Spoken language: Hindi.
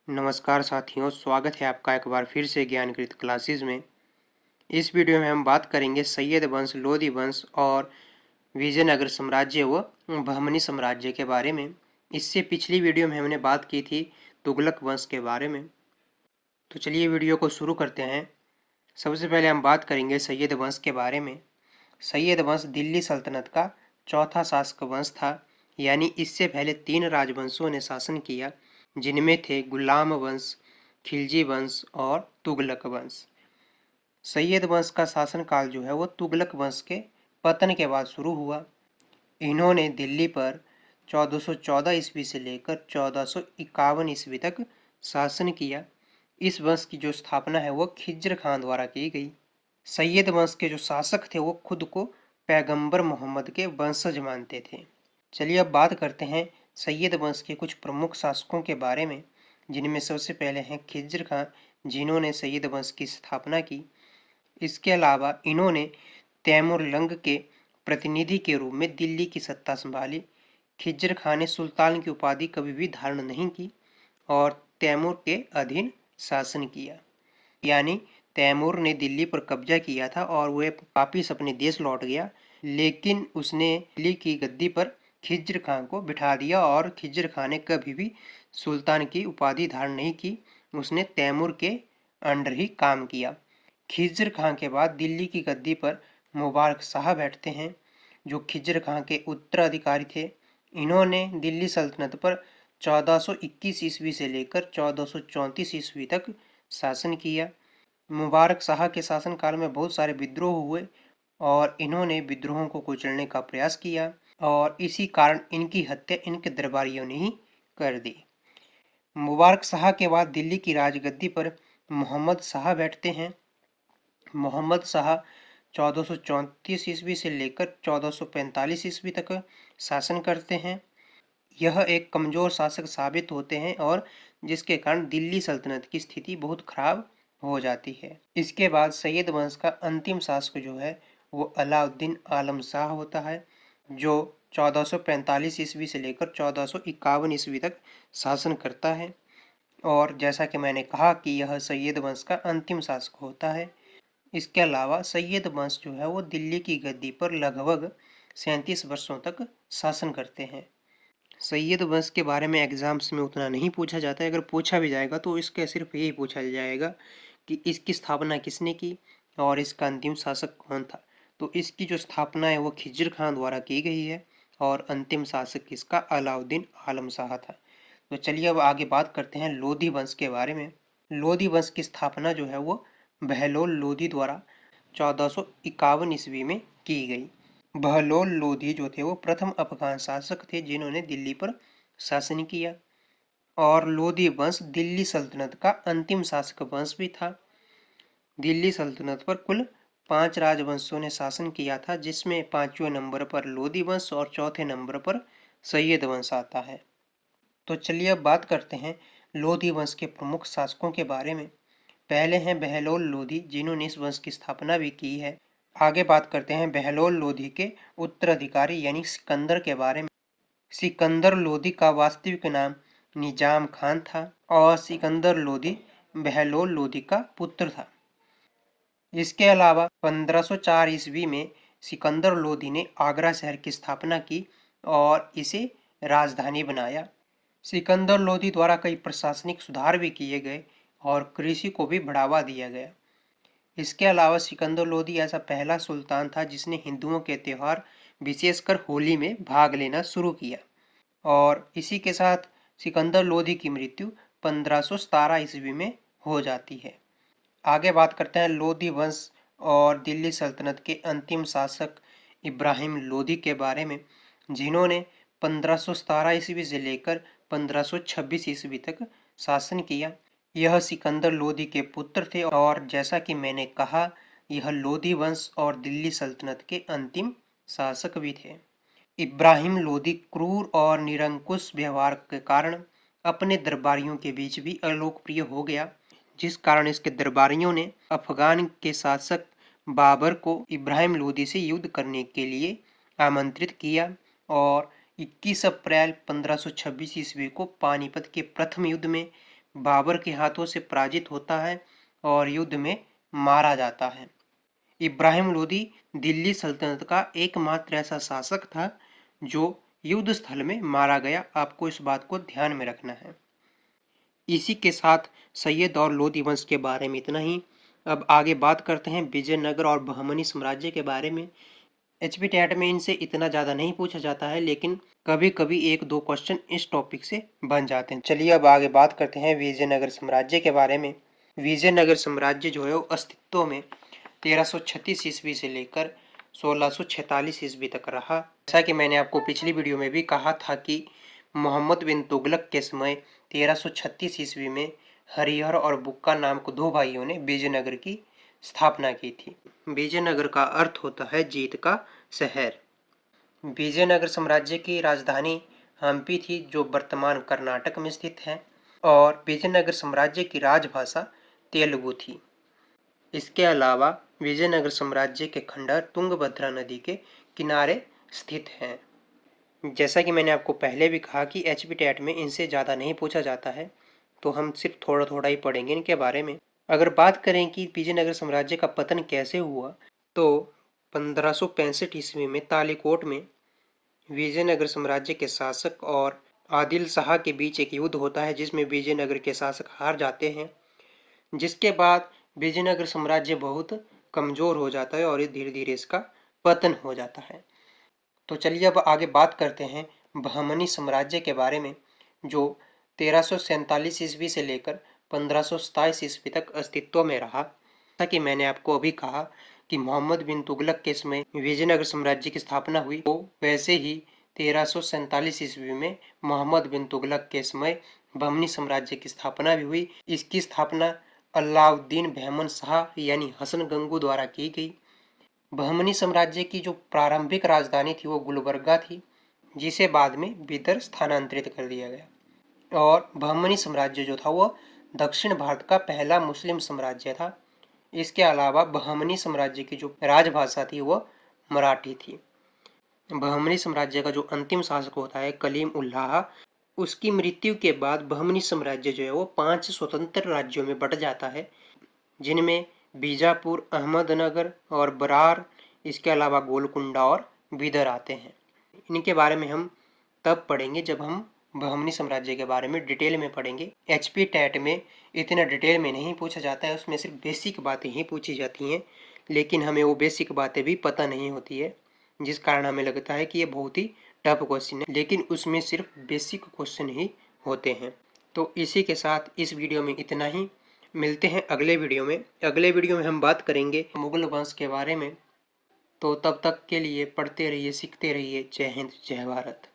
नमस्कार साथियों, स्वागत है आपका एक बार फिर से ज्ञानकृत क्लासेस में। इस वीडियो में हम बात करेंगे सैयद वंश, लोदी वंश और विजयनगर साम्राज्य व बहमनी साम्राज्य के बारे में। इससे पिछली वीडियो में हमने बात की थी तुगलक वंश के बारे में। तो चलिए वीडियो को शुरू करते हैं। सबसे पहले हम बात करेंगे सैयद वंश के बारे में। सैयद वंश दिल्ली सल्तनत का चौथा शासक वंश था, यानी इससे पहले 3 राजवंशों ने शासन किया, जिनमें थे गुलाम वंश, खिलजी वंश और तुगलक वंश। सैयद वंश का शासनकाल जो है वो तुगलक वंश के पतन के बाद शुरू हुआ। इन्होंने दिल्ली पर 1414 ईस्वी से लेकर 1451 ईस्वी तक शासन किया। इस वंश की जो स्थापना है वो खिज्र खान द्वारा की गई। सैयद वंश के जो शासक थे वो खुद को पैगंबर मोहम्मद के वंशज मानते थे। चलिए अब बात करते हैं सैयद वंश के कुछ प्रमुख शासकों के बारे में, जिनमें सबसे पहले हैं खिज्र खान, जिन्होंने सैयद वंश की स्थापना की। इसके अलावा इन्होंने तैमुरलंग के प्रतिनिधि के रूप में दिल्ली की सत्ता संभाली। खिज्र खान ने सुल्तान की उपाधि कभी भी धारण नहीं की और तैमूर के अधीन शासन किया, यानी तैमूर ने दिल्ली पर कब्जा किया था और वह वापिस अपने देश लौट गया, लेकिन उसने दिल्ली की गद्दी पर खिज्र खान को बिठा दिया और खिज्र खान ने कभी भी सुल्तान की उपाधि धारण नहीं की। उसने तैमूर के अंडर ही काम किया। खिज्र खान के बाद दिल्ली की गद्दी पर मुबारक शाह बैठते हैं, जो खिज्र खान के उत्तराधिकारी थे। इन्होंने दिल्ली सल्तनत पर 1421 ईस्वी से लेकर 1434 ईस्वी तक शासन किया। मुबारक शाह के शासनकाल में बहुत सारे विद्रोह हुए और इन्होंने विद्रोहों को कुचलने का प्रयास किया और इसी कारण इनकी हत्या इनके दरबारियों ने ही कर दी। मुबारक शाह के बाद दिल्ली की राजगद्दी पर मोहम्मद शाह बैठते हैं। मोहम्मद शाह 1434 ईस्वी से लेकर 1445 ईस्वी तक शासन करते हैं। यह एक कमजोर शासक साबित होते हैं और जिसके कारण दिल्ली सल्तनत की स्थिति बहुत खराब हो जाती है। इसके बाद सैयद वंश का अंतिम शासक जो है वो अलाउद्दीन आलम शाह होता है, जो 1445 ईस्वी से लेकर 1451 ईस्वी तक शासन करता है। और जैसा कि मैंने कहा कि यह सैयद वंश का अंतिम शासक होता है। इसके अलावा सैयद वंश जो है वो दिल्ली की गद्दी पर लगभग 37 वर्षों तक शासन करते हैं। सैयद वंश के बारे में एग्जाम्स में उतना नहीं पूछा जाता है। अगर पूछा भी जाएगा तो इसका सिर्फ यही पूछा जाएगा कि इसकी स्थापना किसने की और इसका अंतिम शासक कौन था। तो इसकी जो स्थापना है वो खिज्र खान द्वारा की गई है और अंतिम शासक इसका अलाउद्दीन आलम शाह था। तो चलिए अब आगे बात करते हैं लोधी वंश के बारे में। लोधी वंश की स्थापना जो है वो बहलोल लोधी द्वारा 1451 ईस्वी में की गई। बहलोल लोधी जो थे वो प्रथम अफगान शासक थे जिन्होंने दिल्ली पर शासन किया और लोधी वंश दिल्ली सल्तनत का अंतिम शासक वंश भी था। दिल्ली सल्तनत पर कुल 5 राजवंशों ने शासन किया था, जिसमें 5वें नंबर पर लोधी वंश और चौथे नंबर पर सैयद वंश आता है। तो चलिए अब बात करते हैं लोधी वंश के प्रमुख शासकों के बारे में। पहले हैं बहलोल लोधी, जिन्होंने इस वंश की स्थापना भी की है। आगे बात करते हैं बहलोल लोधी के उत्तराधिकारी यानी सिकंदर के बारे में। सिकंदर लोधी का वास्तविक नाम निजाम खान था और सिकंदर लोधी बहलोल लोधी का पुत्र था। इसके अलावा 1504 ईस्वी में सिकंदर लोधी ने आगरा शहर की स्थापना की और इसे राजधानी बनाया। सिकंदर लोधी द्वारा कई प्रशासनिक सुधार भी किए गए और कृषि को भी बढ़ावा दिया गया। इसके अलावा सिकंदर लोधी ऐसा पहला सुल्तान था जिसने हिंदुओं के त्यौहार विशेषकर होली में भाग लेना शुरू किया और इसी के साथ सिकंदर लोधी की मृत्यु 1517 ईस्वी में हो जाती है। आगे बात करते हैं लोधी वंश और दिल्ली सल्तनत के अंतिम शासक इब्राहिम लोधी के बारे में, जिन्होंने 1517 ईस्वी से लेकर 1526 ईस्वी तक शासन किया। यह सिकंदर लोधी के पुत्र थे और जैसा कि मैंने कहा यह लोधी वंश और दिल्ली सल्तनत के अंतिम शासक भी थे। इब्राहिम लोधी क्रूर और निरंकुश व्यवहार के कारण अपने दरबारियों के बीच भी अलोकप्रिय हो गया, जिस कारण इसके दरबारियों ने अफगान के शासक बाबर को इब्राहिम लोधी से युद्ध करने के लिए आमंत्रित किया और 21 अप्रैल 1526 ईस्वी को पानीपत के प्रथम युद्ध में बाबर के हाथों से पराजित होता है और युद्ध में मारा जाता है। इब्राहिम लोदी दिल्ली सल्तनत का एकमात्र ऐसा शासक था जो युद्ध स्थल में मारा गया। आपको इस बात को ध्यान में रखना है। इसी के साथ सैयद और लोदी वंश के बारे में इतना ही। अब आगे बात करते हैं विजयनगर और बहमनी साम्राज्य के बारे में। एचपीटेट में इनसे इतना ज़्यादा नहीं पूछा जाता है, लेकिन कभी कभी एक दो क्वेश्चन इस टॉपिक से बन जाते हैं। चलिए अब आगे बात करते हैं विजयनगर साम्राज्य के बारे में। विजयनगर साम्राज्य जो है वो अस्तित्व में 1336 ईस्वी से लेकर 1646 ईस्वी तक रहा। जैसा कि मैंने आपको पिछली वीडियो में भी कहा था कि मोहम्मद बिन तुगलक के समय 1336 ईस्वी में हरिहर और बुक्का नाम को दो भाइयों ने विजयनगर की स्थापना की थी। विजयनगर का अर्थ होता है जीत का शहर। विजयनगर साम्राज्य की राजधानी हम्पी थी, जो वर्तमान कर्नाटक में स्थित है, और विजयनगर साम्राज्य की राजभाषा तेलुगु थी। इसके अलावा विजयनगर साम्राज्य के खंडहर तुंगभद्रा नदी के किनारे स्थित हैं। जैसा कि मैंने आपको पहले भी कहा कि एचपीटेट में इनसे ज़्यादा नहीं पूछा जाता है, तो हम सिर्फ थोड़ा थोड़ा ही पढ़ेंगे इनके बारे में। अगर बात करें कि विजयनगर साम्राज्य का पतन कैसे हुआ, तो 1565 ईस्वी में तालीकोट में विजयनगर साम्राज्य के शासक और आदिल शाह के बीच एक युद्ध होता है, जिसमें विजयनगर के शासक हार जाते हैं। जिसके बाद विजयनगर साम्राज्य बहुत कमजोर हो जाता है और धीरे धीरे इसका पतन हो जाता है। तो चलिए अब आगे बात करते हैं बहमनी साम्राज्य के बारे में, जो 1347 ईस्वी से लेकर 1527 ईस्वी तक अस्तित्व में रहा। जैसा कि मैंने आपको अभी कहा कि मोहम्मद बिन तुगलक के समय विजयनगर साम्राज्य की स्थापना हुई, तो वैसे ही 1347 ईस्वी में मोहम्मद बिन तुगलक के समय बहमनी साम्राज्य की स्थापना भी हुई। इसकी स्थापना अलाउद्दीन बहमन शाह यानी हसन गंगू द्वारा की गई। बहमनी साम्राज्य की जो प्रारंभिक राजधानी थी वो गुलबर्गा थी, जिसे बाद में बिदर स्थानांतरित कर दिया गया। और बहमनी साम्राज्य जो था वो दक्षिण भारत का पहला मुस्लिम साम्राज्य था। इसके अलावा बहमनी साम्राज्य की जो राजभाषा थी वो मराठी थी। बहमनी साम्राज्य का जो अंतिम शासक होता है कलीम उल्लाह, उसकी मृत्यु के बाद बहमनी साम्राज्य जो है वो 5 स्वतंत्र राज्यों में बट जाता है, जिनमें बीजापुर, अहमदनगर और बरार, इसके अलावा गोलकुंडा और बीदर आते हैं। इनके बारे में हम तब पढ़ेंगे जब हम बहमनी साम्राज्य के बारे में डिटेल में पढ़ेंगे। एचपी टेट में इतना डिटेल में नहीं पूछा जाता है, उसमें सिर्फ बेसिक बातें ही पूछी जाती हैं, लेकिन हमें वो बेसिक बातें भी पता नहीं होती है, जिस कारण हमें लगता है कि ये बहुत ही टफ क्वेश्चन है, लेकिन उसमें सिर्फ बेसिक क्वेश्चन ही होते हैं। तो इसी के साथ इस वीडियो में इतना ही। मिलते हैं अगले वीडियो में। अगले वीडियो में हम बात करेंगे मुगल वंश के बारे में। तो तब तक के लिए पढ़ते रहिए, सीखते रहिए। जय हिंद, जय भारत।